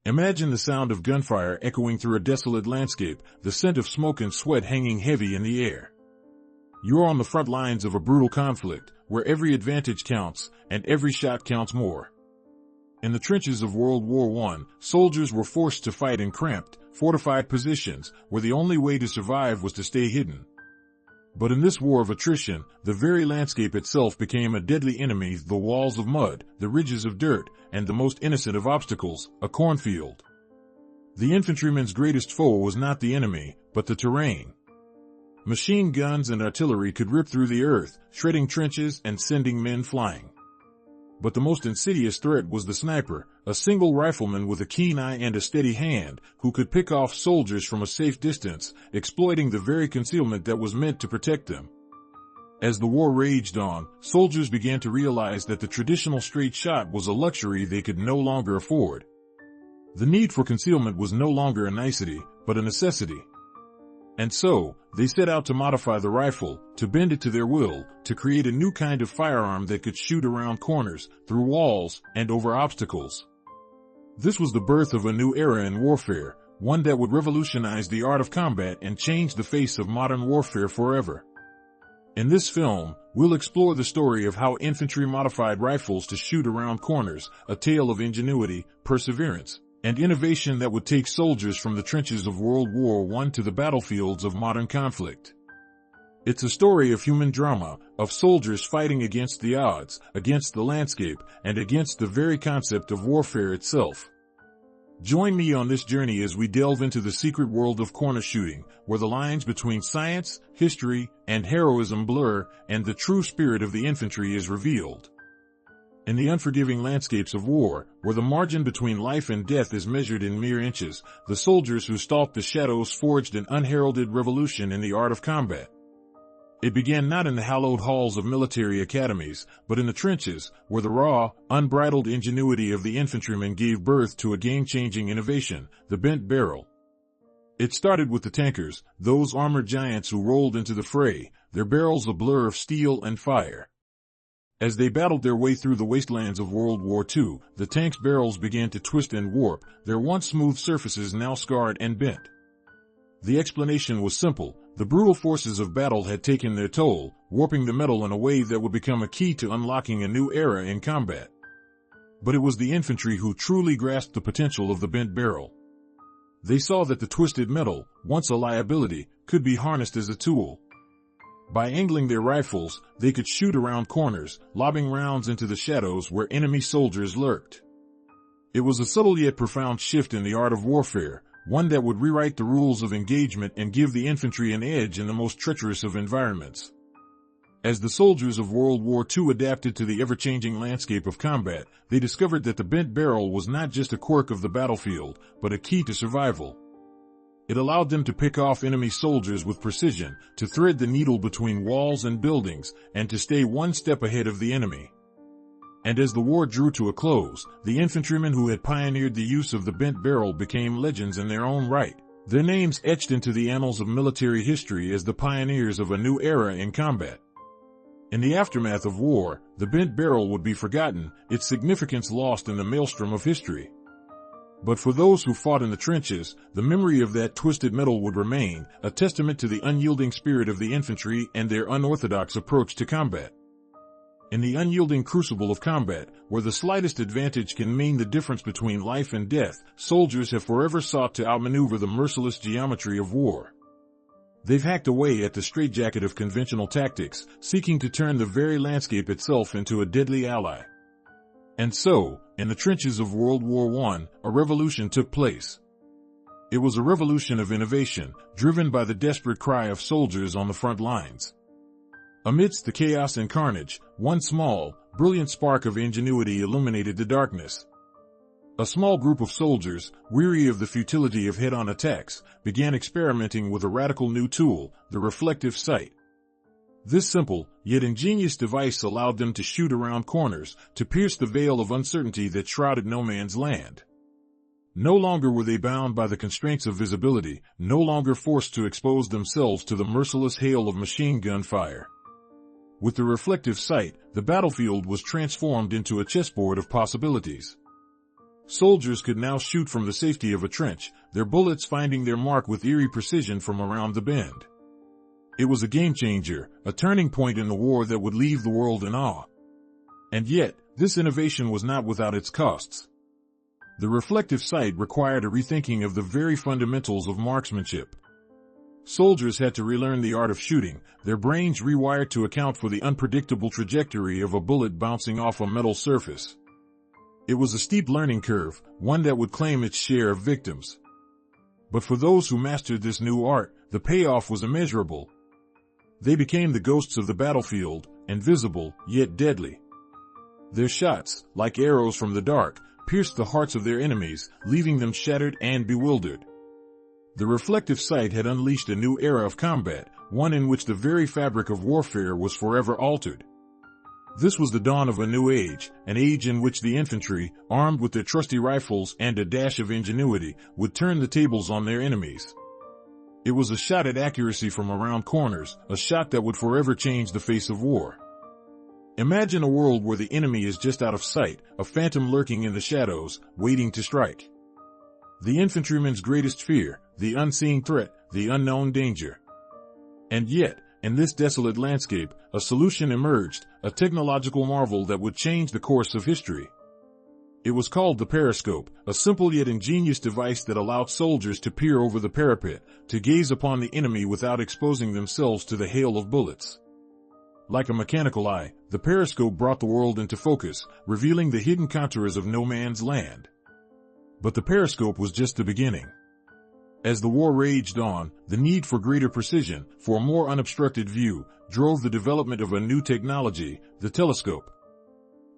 Imagine the sound of gunfire echoing through a desolate landscape, the scent of smoke and sweat hanging heavy in the air. You're on the front lines of a brutal conflict, where every advantage counts, and every shot counts more. In the trenches of World War I, soldiers were forced to fight in cramped, fortified positions, where the only way to survive was to stay hidden. But in this war of attrition, the very landscape itself became a deadly enemy: the walls of mud, the ridges of dirt, and the most innocent of obstacles, a cornfield. The infantryman's greatest foe was not the enemy, but the terrain. Machine guns and artillery could rip through the earth, shredding trenches and sending men flying. But the most insidious threat was the sniper, a single rifleman with a keen eye and a steady hand, who could pick off soldiers from a safe distance, exploiting the very concealment that was meant to protect them. As the war raged on, soldiers began to realize that the traditional straight shot was a luxury they could no longer afford. The need for concealment was no longer a nicety, but a necessity. And so, they set out to modify the rifle, to bend it to their will, to create a new kind of firearm that could shoot around corners, through walls, and over obstacles. This was the birth of a new era in warfare, one that would revolutionize the art of combat and change the face of modern warfare forever. In this film, we'll explore the story of how infantry modified rifles to shoot around corners, a tale of ingenuity, perseverance, and innovation that would take soldiers from the trenches of World War I to the battlefields of modern conflict. It's a story of human drama, of soldiers fighting against the odds, against the landscape, and against the very concept of warfare itself. Join me on this journey as we delve into the secret world of corner shooting, where the lines between science, history, and heroism blur, and the true spirit of the infantry is revealed. In the unforgiving landscapes of war, where the margin between life and death is measured in mere inches, the soldiers who stalked the shadows forged an unheralded revolution in the art of combat. It began not in the hallowed halls of military academies, but in the trenches, where the raw, unbridled ingenuity of the infantryman gave birth to a game-changing innovation, the bent barrel. It started with the tankers, those armored giants who rolled into the fray, their barrels a blur of steel and fire. As they battled their way through the wastelands of World War II, the tanks' barrels began to twist and warp, their once smooth surfaces now scarred and bent. The explanation was simple: the brutal forces of battle had taken their toll, warping the metal in a way that would become a key to unlocking a new era in combat. But it was the infantry who truly grasped the potential of the bent barrel. They saw that the twisted metal, once a liability, could be harnessed as a tool. By angling their rifles, they could shoot around corners, lobbing rounds into the shadows where enemy soldiers lurked. It was a subtle yet profound shift in the art of warfare, one that would rewrite the rules of engagement and give the infantry an edge in the most treacherous of environments. As the soldiers of World War II adapted to the ever-changing landscape of combat, they discovered that the bent barrel was not just a quirk of the battlefield, but a key to survival. It allowed them to pick off enemy soldiers with precision, to thread the needle between walls and buildings, and to stay one step ahead of the enemy. And as the war drew to a close, the infantrymen who had pioneered the use of the bent barrel became legends in their own right, their names etched into the annals of military history as the pioneers of a new era in combat. In the aftermath of war, the bent barrel would be forgotten, its significance lost in the maelstrom of history. But for those who fought in the trenches, the memory of that twisted metal would remain, a testament to the unyielding spirit of the infantry and their unorthodox approach to combat. In the unyielding crucible of combat, where the slightest advantage can mean the difference between life and death, soldiers have forever sought to outmaneuver the merciless geometry of war. They've hacked away at the straitjacket of conventional tactics, seeking to turn the very landscape itself into a deadly ally. And so, in the trenches of World War I, a revolution took place. It was a revolution of innovation, driven by the desperate cry of soldiers on the front lines. Amidst the chaos and carnage, one small, brilliant spark of ingenuity illuminated the darkness. A small group of soldiers, weary of the futility of head-on attacks, began experimenting with a radical new tool, the reflective sight. This simple, yet ingenious device allowed them to shoot around corners, to pierce the veil of uncertainty that shrouded no man's land. No longer were they bound by the constraints of visibility, no longer forced to expose themselves to the merciless hail of machine gun fire. With the reflective sight, the battlefield was transformed into a chessboard of possibilities. Soldiers could now shoot from the safety of a trench, their bullets finding their mark with eerie precision from around the bend. It was a game changer, a turning point in the war that would leave the world in awe. And yet, this innovation was not without its costs. The reflective sight required a rethinking of the very fundamentals of marksmanship. Soldiers had to relearn the art of shooting, their brains rewired to account for the unpredictable trajectory of a bullet bouncing off a metal surface. It was a steep learning curve, one that would claim its share of victims. But for those who mastered this new art, the payoff was immeasurable. They became the ghosts of the battlefield, invisible, yet deadly. Their shots, like arrows from the dark, pierced the hearts of their enemies, leaving them shattered and bewildered. The reflective sight had unleashed a new era of combat, one in which the very fabric of warfare was forever altered. This was the dawn of a new age, an age in which the infantry, armed with their trusty rifles and a dash of ingenuity, would turn the tables on their enemies. It was a shot at accuracy from around corners, a shot that would forever change the face of war. Imagine a world where the enemy is just out of sight, a phantom lurking in the shadows, waiting to strike. The infantryman's greatest fear, the unseen threat, the unknown danger. And yet, in this desolate landscape, a solution emerged, a technological marvel that would change the course of history. It was called the periscope, a simple yet ingenious device that allowed soldiers to peer over the parapet, to gaze upon the enemy without exposing themselves to the hail of bullets. Like a mechanical eye, the periscope brought the world into focus, revealing the hidden contours of no man's land. But the periscope was just the beginning. As the war raged on, the need for greater precision, for a more unobstructed view, drove the development of a new technology, the telescope.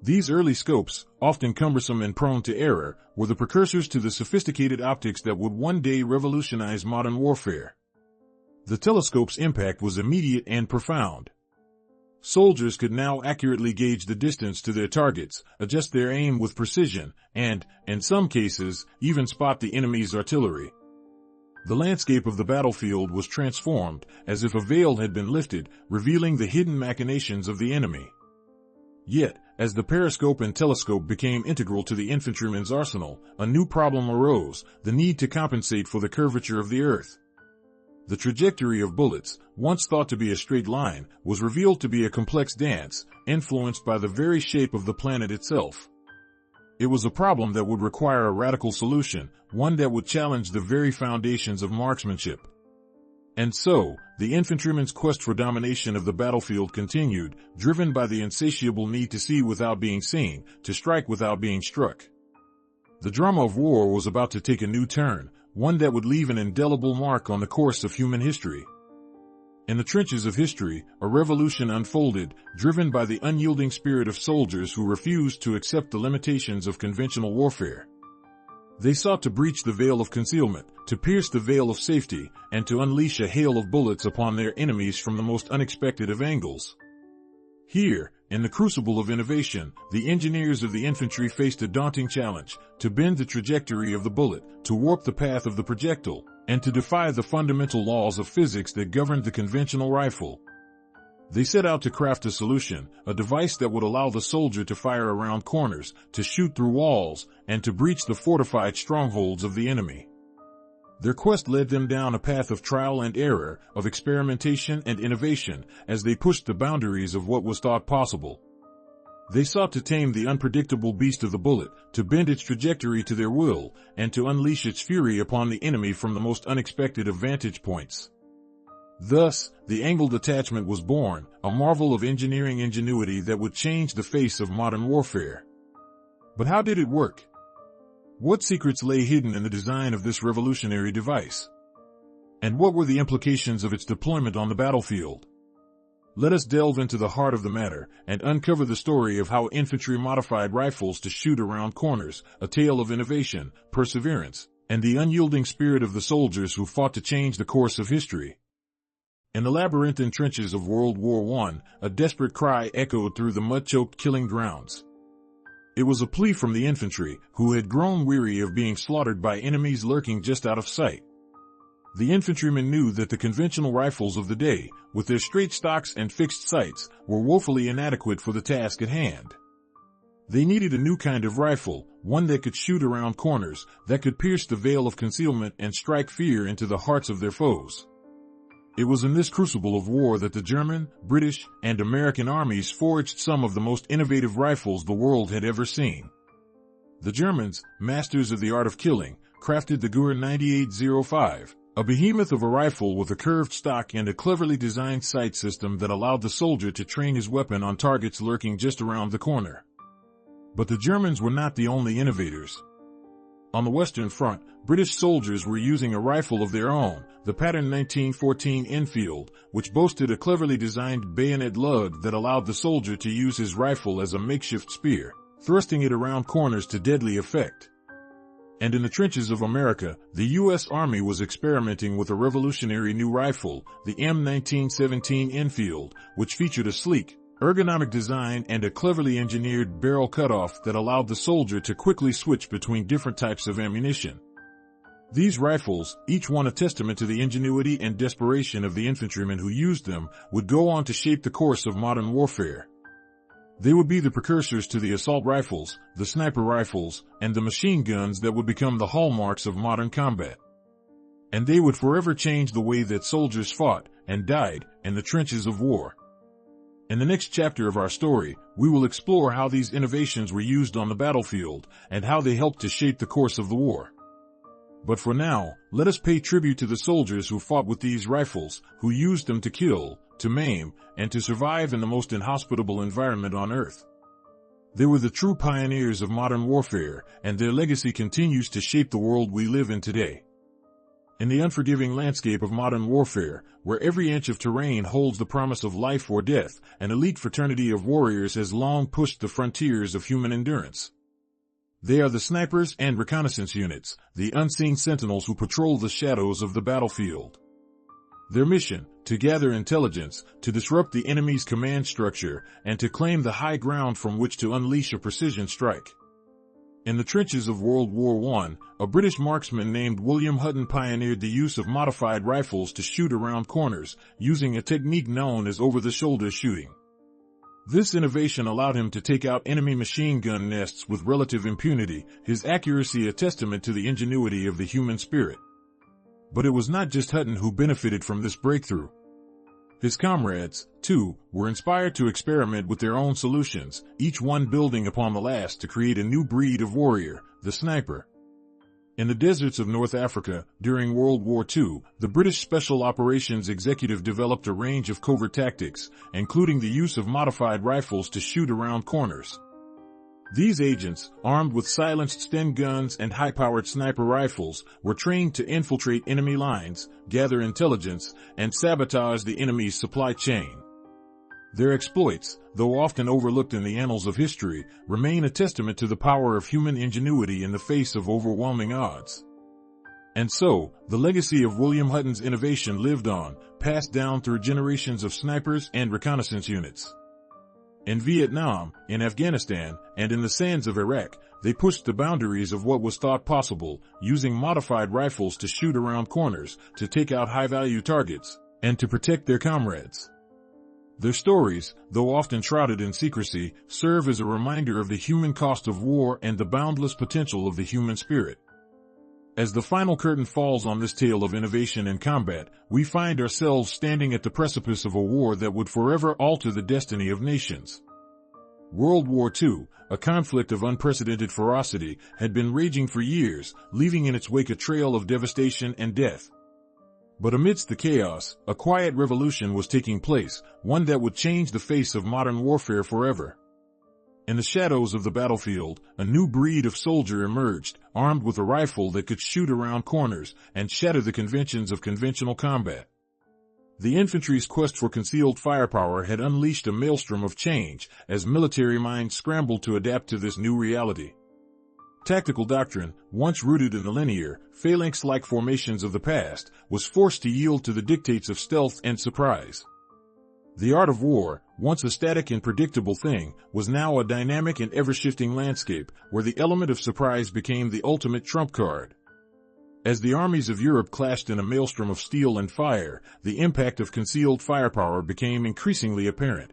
These early scopes, often cumbersome and prone to error, were the precursors to the sophisticated optics that would one day revolutionize modern warfare. The telescope's impact was immediate and profound. Soldiers could now accurately gauge the distance to their targets, adjust their aim with precision, and, in some cases, even spot the enemy's artillery. The landscape of the battlefield was transformed, as if a veil had been lifted, revealing the hidden machinations of the enemy. Yet, as the periscope and telescope became integral to the infantryman's arsenal, a new problem arose, the need to compensate for the curvature of the earth. The trajectory of bullets, once thought to be a straight line, was revealed to be a complex dance, influenced by the very shape of the planet itself. It was a problem that would require a radical solution, one that would challenge the very foundations of marksmanship. And so, the infantryman's quest for domination of the battlefield continued, driven by the insatiable need to see without being seen, to strike without being struck. The drama of war was about to take a new turn, one that would leave an indelible mark on the course of human history. In the trenches of history, a revolution unfolded, driven by the unyielding spirit of soldiers who refused to accept the limitations of conventional warfare. They sought to breach the veil of concealment, to pierce the veil of safety, and to unleash a hail of bullets upon their enemies from the most unexpected of angles. Here, in the crucible of innovation, the engineers of the infantry faced a daunting challenge, to bend the trajectory of the bullet, to warp the path of the projectile, and to defy the fundamental laws of physics that governed the conventional rifle. They set out to craft a solution, a device that would allow the soldier to fire around corners, to shoot through walls, and to breach the fortified strongholds of the enemy. Their quest led them down a path of trial and error, of experimentation and innovation, as they pushed the boundaries of what was thought possible. They sought to tame the unpredictable beast of the bullet, to bend its trajectory to their will, and to unleash its fury upon the enemy from the most unexpected of vantage points. Thus, the angled attachment was born, a marvel of engineering ingenuity that would change the face of modern warfare. But how did it work? What secrets lay hidden in the design of this revolutionary device? And what were the implications of its deployment on the battlefield? Let us delve into the heart of the matter and uncover the story of how infantry modified rifles to shoot around corners, a tale of innovation, perseverance, and the unyielding spirit of the soldiers who fought to change the course of history. In the labyrinthine trenches of World War I, a desperate cry echoed through the mud-choked killing grounds. It was a plea from the infantry, who had grown weary of being slaughtered by enemies lurking just out of sight. The infantrymen knew that the conventional rifles of the day, with their straight stocks and fixed sights, were woefully inadequate for the task at hand. They needed a new kind of rifle, one that could shoot around corners, that could pierce the veil of concealment and strike fear into the hearts of their foes. It was in this crucible of war that the German, British, and American armies forged some of the most innovative rifles the world had ever seen. The Germans, masters of the art of killing, crafted the Gur 9805, a behemoth of a rifle with a curved stock and a cleverly designed sight system that allowed the soldier to train his weapon on targets lurking just around the corner. But the Germans were not the only innovators. On the Western Front, British soldiers were using a rifle of their own, the pattern 1914 Enfield, which boasted a cleverly designed bayonet lug that allowed the soldier to use his rifle as a makeshift spear, thrusting it around corners to deadly effect. And in the trenches of America, the U.S. Army was experimenting with a revolutionary new rifle, the M1917 Enfield, which featured a sleek, ergonomic design and a cleverly engineered barrel cutoff that allowed the soldier to quickly switch between different types of ammunition. These rifles, each one a testament to the ingenuity and desperation of the infantrymen who used them, would go on to shape the course of modern warfare. They would be the precursors to the assault rifles, the sniper rifles, and the machine guns that would become the hallmarks of modern combat. And they would forever change the way that soldiers fought and died in the trenches of war. In the next chapter of our story, we will explore how these innovations were used on the battlefield and how they helped to shape the course of the war. But for now, let us pay tribute to the soldiers who fought with these rifles, who used them to kill, to maim, and to survive in the most inhospitable environment on earth. They were the true pioneers of modern warfare, and their legacy continues to shape the world we live in today. In the unforgiving landscape of modern warfare, where every inch of terrain holds the promise of life or death, an elite fraternity of warriors has long pushed the frontiers of human endurance. They are the snipers and reconnaissance units, the unseen sentinels who patrol the shadows of the battlefield. Their mission, to gather intelligence, to disrupt the enemy's command structure, and to claim the high ground from which to unleash a precision strike. In the trenches of World War I, a British marksman named William Hutton pioneered the use of modified rifles to shoot around corners, using a technique known as over-the-shoulder shooting. This innovation allowed him to take out enemy machine gun nests with relative impunity, his accuracy a testament to the ingenuity of the human spirit. But it was not just Hutton who benefited from this breakthrough. His comrades, too, were inspired to experiment with their own solutions, each one building upon the last to create a new breed of warrior, the sniper. In the deserts of North Africa, during World War II, the British Special Operations Executive developed a range of covert tactics, including the use of modified rifles to shoot around corners. These agents, armed with silenced Sten guns and high-powered sniper rifles, were trained to infiltrate enemy lines, gather intelligence, and sabotage the enemy's supply chain. Their exploits, though often overlooked in the annals of history, remain a testament to the power of human ingenuity in the face of overwhelming odds. And so, the legacy of William Hutton's innovation lived on, passed down through generations of snipers and reconnaissance units. In Vietnam, in Afghanistan, and in the sands of Iraq, they pushed the boundaries of what was thought possible, using modified rifles to shoot around corners, to take out high-value targets, and to protect their comrades. Their stories, though often shrouded in secrecy, serve as a reminder of the human cost of war and the boundless potential of the human spirit. As the final curtain falls on this tale of innovation and combat, we find ourselves standing at the precipice of a war that would forever alter the destiny of nations. World War II, a conflict of unprecedented ferocity, had been raging for years, leaving in its wake a trail of devastation and death. But amidst the chaos, a quiet revolution was taking place, one that would change the face of modern warfare forever. In the shadows of the battlefield, a new breed of soldier emerged, armed with a rifle that could shoot around corners and shatter the conventions of conventional combat. The infantry's quest for concealed firepower had unleashed a maelstrom of change as military minds scrambled to adapt to this new reality. Tactical doctrine, once rooted in the linear, phalanx-like formations of the past, was forced to yield to the dictates of stealth and surprise. The art of war, once a static and predictable thing, was now a dynamic and ever-shifting landscape, where the element of surprise became the ultimate trump card. As the armies of Europe clashed in a maelstrom of steel and fire, the impact of concealed firepower became increasingly apparent.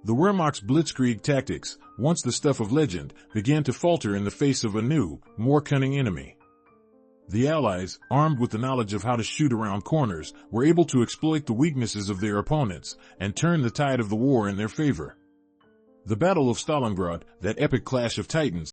The Wehrmacht's blitzkrieg tactics, once the stuff of legend, began to falter in the face of a new, more cunning enemy. The Allies, armed with the knowledge of how to shoot around corners, were able to exploit the weaknesses of their opponents and turn the tide of the war in their favor. The Battle of Stalingrad, that epic clash of titans,